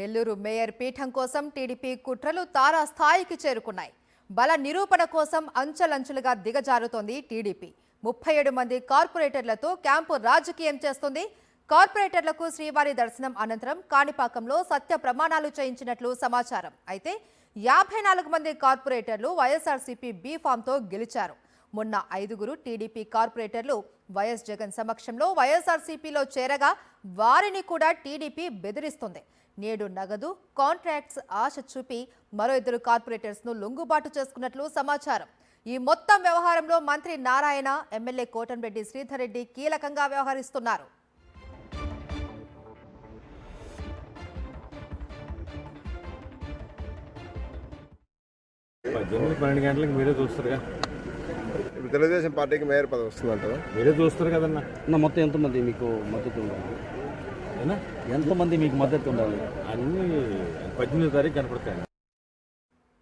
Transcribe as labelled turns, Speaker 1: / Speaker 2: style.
Speaker 1: Nellore mayor పీఠం కోసం TDP కుట్రలు తారాస్థాయికి చేరుకున్నాయి. బల నిరూపణ కోసం అంచెలంచెలుగా దిగజారుతోంది టీడీపీ. 37 మంది కార్పొరేటర్లతో క్యాంపు రాజకీయం చేస్తుంది. కార్పొరేటర్లకు శ్రీవారి దర్శనం అనంతరం కాణిపాకంలో సత్య ప్రమాణాలు చేయించినట్లు సమాచారం. అయితే 54 మంది కార్పొరేటర్లు వైఎస్ఆర్సీపీ బీ ఫామ్తో గెలిచారు. మొన్న 5గురు టీడీపీ కార్పొరేటర్లు వైఎస్ జగన్ సమక్షంలో వైఎస్ఆర్సీపీలో చేరగా వారిని కూడా టీడీపీ బెదిరిస్తుంది. నేడు నగదు కాంట్రాక్ట్స్ ఆశ చూపి మరో 2 కార్పొరేటర్స్ ను లొంగుబాటు చేసుకున్నట్లు సమాచారం. ఈ మొత్తం వ్యవహారంలో మంత్రి నారాయణ, ఎమ్మెల్యే కోటంరెడ్డి శ్రీధర్ రెడ్డి కీలకంగా వ్యవహరిస్తున్నారు.
Speaker 2: మీరే చూస్తారుగా,
Speaker 3: తెలుగుదేశం పార్టీకి మేయర్ పదవి వస్తుందంటారు.
Speaker 2: మీరే చూస్తారు కదన్నా.
Speaker 4: మొత్తం ఎంతమంది మీకు మద్దతు ఉండాలి? ఎంతమంది మీకు మద్దతు ఉండాలి?
Speaker 2: అన్నీ 18వ తారీఖు కనపడతాయి.